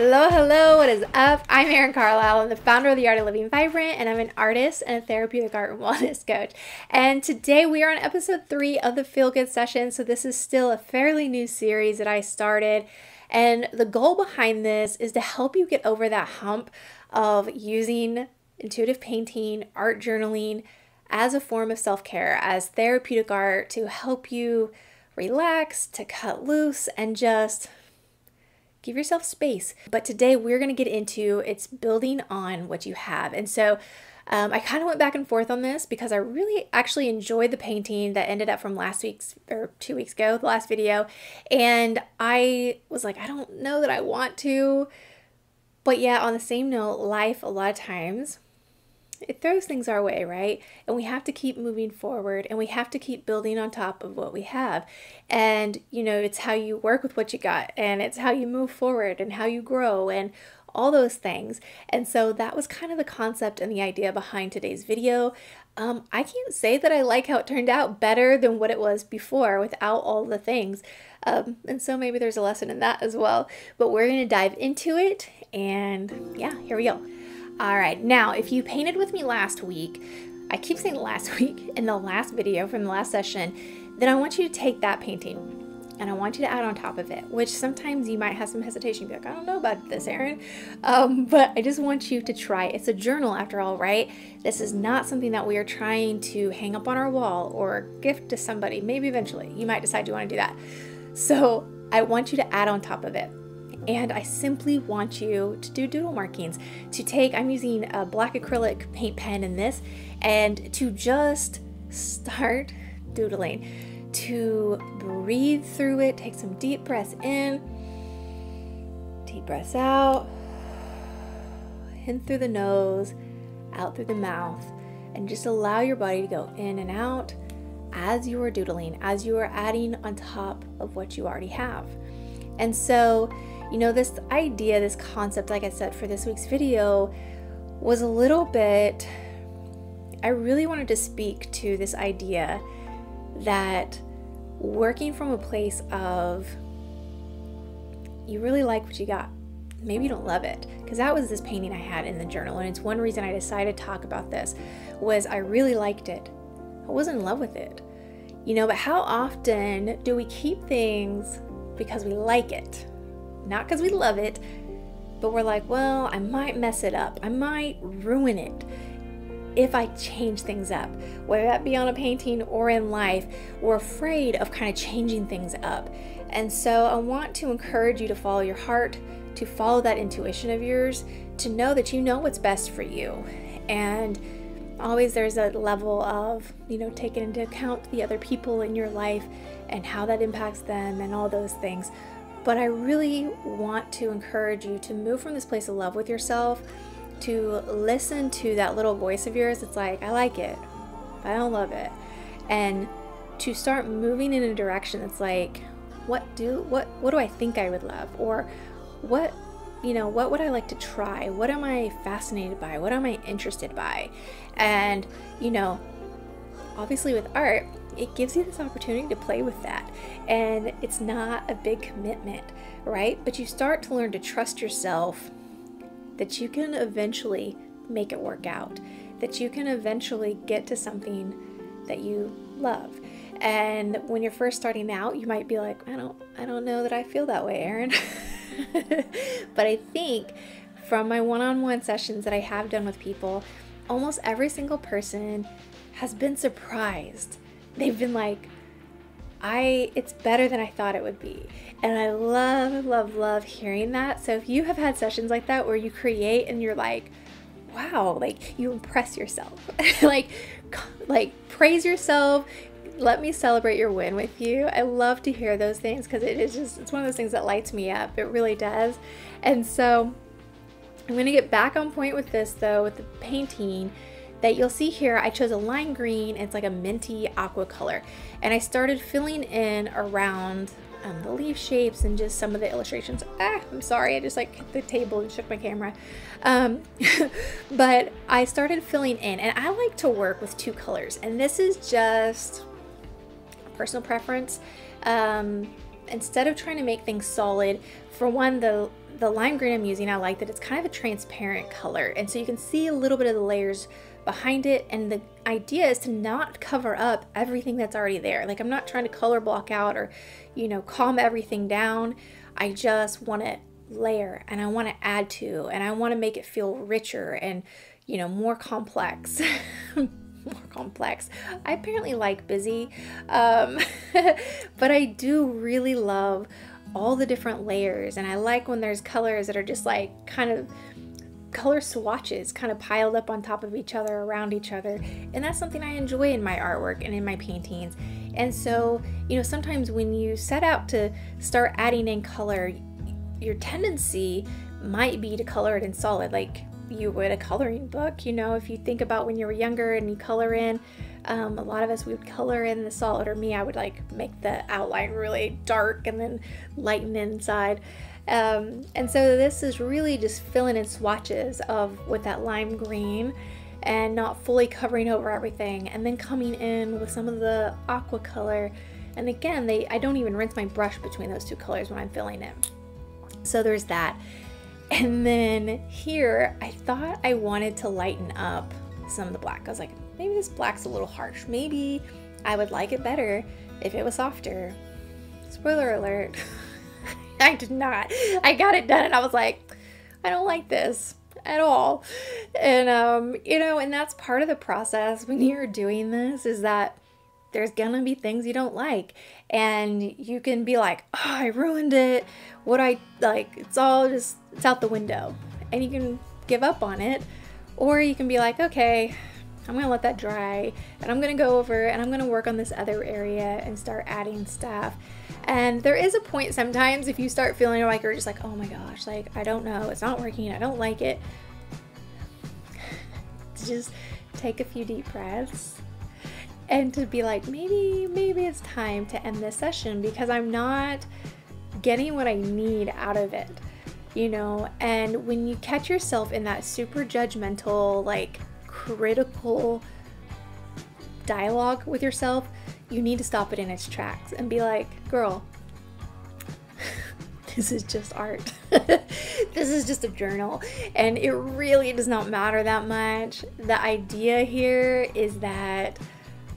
Hello, hello, what is up? I'm Eryn Carlisle. I'm the founder of The Art of Living Vibrant, and I'm an artist and a therapeutic art and wellness coach. And today we are on episode 3 of the Feel Good Session. So this is still a fairly new series that I started. And the goal behind this is to help you get over that hump of using intuitive painting, art journaling as a form of self-care, as therapeutic art to help you relax, to cut loose, and just give yourself space. But today we're going to get into it's building on what you have. And so I kind of went back and forth on this because I really actually enjoyed the painting that ended up from last week's or 2 weeks ago, the last video. And I was like, I don't know that I want to. But yeah, on the same note, life a lot of times it throws things our way, right? And we have to keep moving forward and we have to keep building on top of what we have. And, you know, it's how you work with what you got and it's how you move forward and how you grow and all those things. And so that was kind of the concept and the idea behind today's video. I can't say that I like how it turned out better than what it was before without all the things. And so maybe there's a lesson in that as well. But we're going to dive into it. And yeah, here we go. All right, now if you painted with me last week, I keep saying last week in the last video from the last session, then I want you to take that painting and I want you to add on top of it, which sometimes you might have some hesitation, be like, I don't know about this, Eryn, but I just want you to try. It's a journal after all, right? This is not something that we are trying to hang up on our wall or gift to somebody. Maybe eventually you might decide you want to do that. So I want you to add on top of it. And I simply want you to do doodle markings, to take, I'm using a black acrylic paint pen in this, and to just start doodling, to breathe through it, take some deep breaths in, deep breaths out, in through the nose, out through the mouth, and just allow your body to go in and out as you are doodling, as you are adding on top of what you already have. And so, you know, this idea, this concept, like I said, for this week's video was a little bit, I really wanted to speak to this idea that working from a place of you really like what you got. Maybe you don't love it, because that was this painting I had in the journal. And it's one reason I decided to talk about this was I really liked it. I wasn't in love with it, you know, but how often do we keep things because we like it? Not because we love it, but we're like, well, I might mess it up. I might ruin it if I change things up, whether that be on a painting or in life. We're afraid of kind of changing things up. And so I want to encourage you to follow your heart, to follow that intuition of yours, to know that you know what's best for you. And always there's a level of, you know, taking into account the other people in your life and how that impacts them and all those things. But I really want to encourage you to move from this place of love with yourself, to listen to that little voice of yours. It's like, I like it, I don't love it. And to start moving in a direction that's like, what do I think I would love? Or what would I like to try? What am I fascinated by? What am I interested by? And, you know, obviously with art, it gives you this opportunity to play with that. And it's not a big commitment, right? But you start to learn to trust yourself that you can eventually make it work out, that you can eventually get to something that you love. And when you're first starting out, you might be like, I don't know that I feel that way, Eryn. But I think from my one-on-one sessions that I have done with people, almost every single person has been surprised. They've been like, it's better than I thought it would be. And I love, love, love hearing that. So if you have had sessions like that where you create and you're like, wow, like you impress yourself, like praise yourself, let me celebrate your win with you. I love to hear those things because it's one of those things that lights me up. It really does. And so I'm going to get back on point with this though, with the painting that you'll see here. I chose a lime green. It's like a minty aqua color. And I started filling in around the leaf shapes and just some of the illustrations. I'm sorry, I just like hit the table and shook my camera. But I started filling in, and I like to work with 2 colors. And this is just personal preference. instead of trying to make things solid, for one, the lime green I'm using, I like that it's kind of a transparent color, and so you can see a little bit of the layers behind it, and the idea is to not cover up everything that's already there. Like, I'm not trying to color block out or, you know, calm everything down. I just want to layer, and I want to add to, and I want to make it feel richer and, you know, more complex. More complex. I apparently like busy, but I do really love all the different layers, and I like when there's colors that are just like kind of color swatches kind of piled up on top of each other, around each other, and that's something I enjoy in my artwork and in my paintings. And so, you know, sometimes when you set out to start adding in color, your tendency might be to color it in solid, like you would a coloring book. You know, if you think about when you were younger and you color in, a lot of us would color in the solid, or me, I would like make the outline really dark and then lighten inside. And so this is really just filling in swatches with that lime green and not fully covering over everything, and then coming in with some of the aqua color. And again, I don't even rinse my brush between those two colors when I'm filling it. So there's that. And then here, I thought I wanted to lighten up some of the black. I was like, maybe this black's a little harsh. Maybe I would like it better if it was softer. Spoiler alert. I did not. I got it done and I was like, I don't like this at all. And, you know, and that's part of the process when you're doing this, is that there's gonna be things you don't like, and you can be like, oh, I ruined it. What I like, it's out the window, and you can give up on it. Or you can be like, okay, I'm gonna let that dry, and I'm gonna go over and I'm gonna work on this other area and start adding stuff. And there is a point sometimes, if you start feeling like you're just like, oh my gosh, like, I don't know, it's not working, I don't like it, to just take a few deep breaths and to be like, maybe it's time to end this session because I'm not getting what I need out of it, you know. And when you catch yourself in that super judgmental, like critical dialogue with yourself, you need to stop it in its tracks and be like, girl, this is just art. This is just a journal, and it really does not matter that much. The idea here is that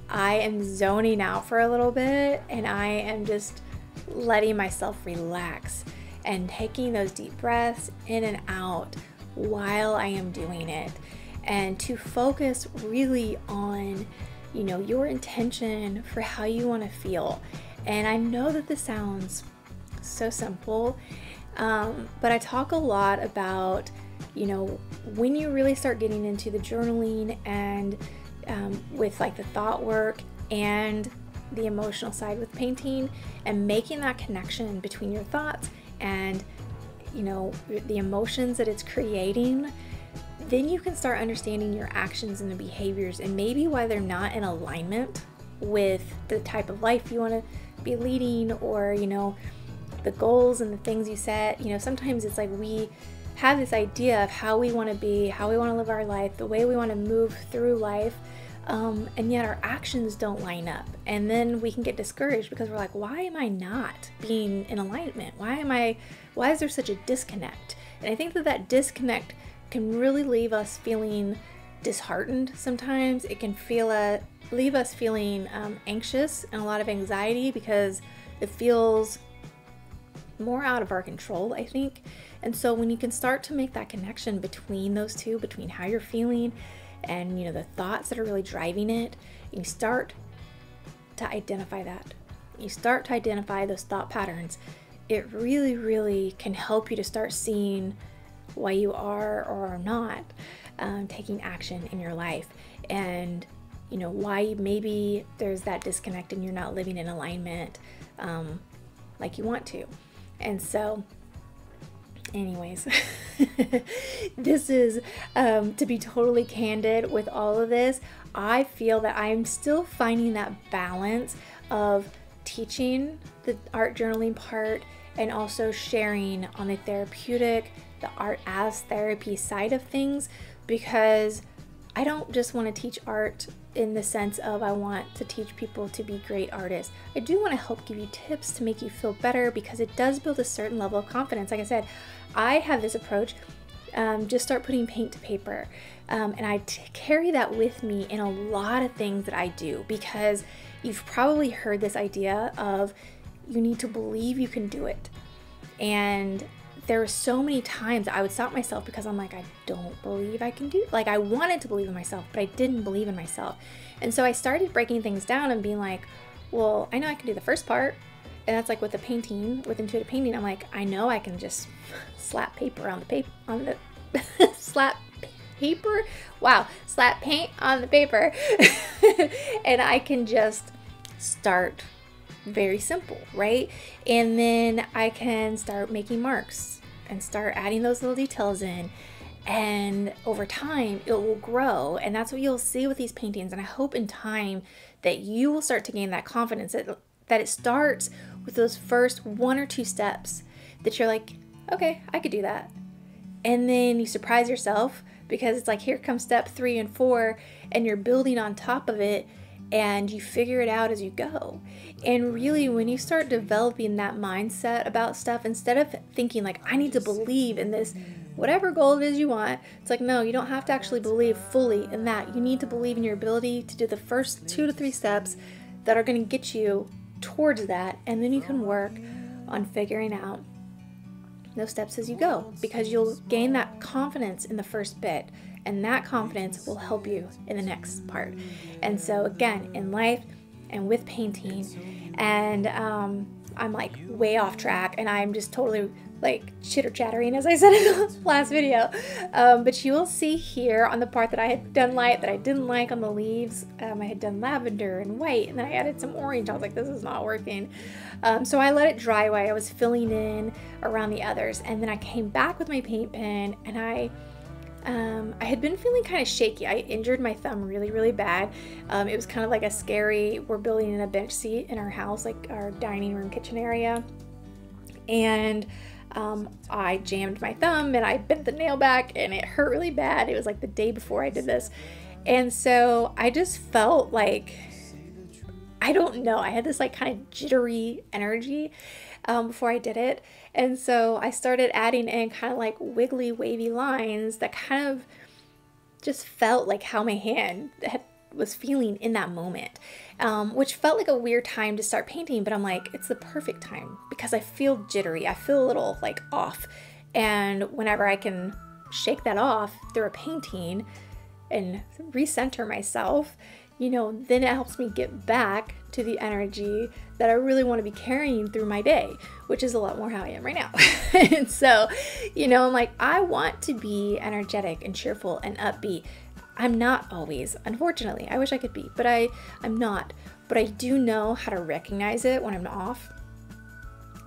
I am zoning out for a little bit, and I am just letting myself relax and taking those deep breaths in and out while I am doing it, and to focus really on, you know, your intention for how you want to feel. And I know that this sounds so simple, but I talk a lot about, you know, when you really start getting into the journaling and with like the thought work and the emotional side with painting, and making that connection between your thoughts and, you know, the emotions that it's creating, then you can start understanding your actions and the behaviors and maybe why they're not in alignment with the type of life you want to be leading, or, you know, the goals and the things you set. You know, sometimes it's like we have this idea of how we want to be, how we want to live our life, the way we want to move through life, and yet our actions don't line up. And then we can get discouraged because we're like, why am I not being in alignment? Why is there such a disconnect? And I think that disconnect can really leave us feeling disheartened sometimes. It can leave us feeling anxious and a lot of anxiety because it feels more out of our control, I think. And so when you can start to make that connection between those two, between how you're feeling and, you know, the thoughts that are really driving it, and you start to identify that, you start to identify those thought patterns, it really, really can help you to start seeing why you are or are not taking action in your life, and, you know, why maybe there's that disconnect and you're not living in alignment like you want to. And so anyways, this is to be totally candid with all of this, I feel that I'm still finding that balance of teaching the art journaling part and also sharing on the therapeutic, the art as therapy side of things, because I don't just want to teach art in the sense of I want to teach people to be great artists. I do want to help give you tips to make you feel better, because it does build a certain level of confidence. Like I said, I have this approach, just start putting paint to paper. And I carry that with me in a lot of things that I do, because you've probably heard this idea of you need to believe you can do it. And there were so many times I would stop myself because I'm like, I don't believe I can do it. Like, I wanted to believe in myself, but I didn't believe in myself. And so I started breaking things down and being like, well, I know I can do the first part. And that's like with the painting, with intuitive painting. I'm like, I know I can just slap paper on the paper, slap paint on the paper. And I can just start very simple, right? And then I can start making marks and start adding those little details in, and over time it will grow. And that's what you'll see with these paintings. And I hope in time that you will start to gain that confidence, that it starts with those first 1 or 2 steps that you're like, okay, I could do that. And then you surprise yourself, because it's like, here comes step 3 and 4, and you're building on top of it, and you figure it out as you go. And really, when you start developing that mindset about stuff, instead of thinking like, I need to believe in this, whatever goal it is you want, it's like, no, you don't have to actually believe fully in that. You need to believe in your ability to do the first 2 to 3 steps that are going to get you towards that, and then you can work on figuring out those steps as you go, because you'll gain that confidence in the first bit, and that confidence will help you in the next part. And so again, in life and with painting, and I'm like way off track, and I'm just totally like chitter chattering, as I said in the last video, but you will see here on the part that I had done light that I didn't like on the leaves, I had done lavender and white, and then I added some orange. I was like, this is not working. So I let it dry while I was filling in around the others, and then I came back with my paint pen, and I had been feeling kind of shaky. I injured my thumb really, really bad. It was kind of like a scary, we're building in a bench seat in our house, like our dining room kitchen area, and I jammed my thumb and I bent the nail back, and it hurt really bad. It was like the day before I did this. And so I just felt like, I don't know, I had this like kind of jittery energy before I did it. And so I started adding in kind of like wiggly, wavy lines that kind of just felt like how my hand was feeling in that moment, which felt like a weird time to start painting, but I'm like, it's the perfect time, because I feel jittery. I feel a little like off. And whenever I can shake that off through a painting and recenter myself, you know, then it helps me get back to the energy that I really want to be carrying through my day, which is a lot more how I am right now. And so, you know, I'm like, I want to be energetic and cheerful and upbeat. I'm not always, unfortunately. I wish I could be, but I'm not. But I do know how to recognize it when I'm off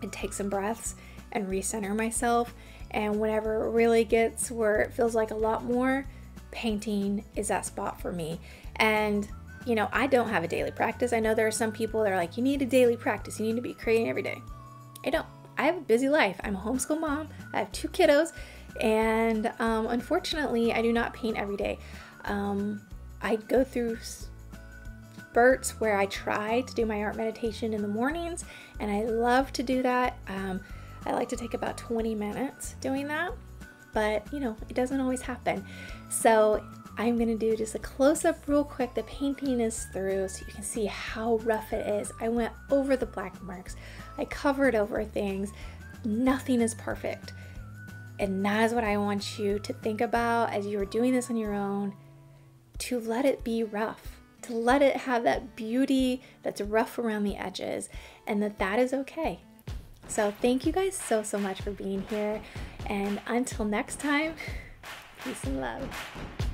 and take some breaths and recenter myself. And whenever it really gets where it feels like a lot more, painting is that spot for me. And you know, I don't have a daily practice. I know there are some people that are like, you need a daily practice. You need to be creating every day. I don't. I have a busy life. I'm a homeschool mom. I have 2 kiddos. And unfortunately, I do not paint every day. I go through spurts where I try to do my art meditation in the mornings, and I love to do that. I like to take about 20 minutes doing that, but you know, it doesn't always happen. So I'm going to do just a close-up real quick. The painting is through so you can see how rough it is. I went over the black marks. I covered over things. Nothing is perfect. And that is what I want you to think about as you are doing this on your own, to let it be rough, to let it have that beauty that's rough around the edges, and that is okay. So thank you guys so much for being here. And until next time, peace and love.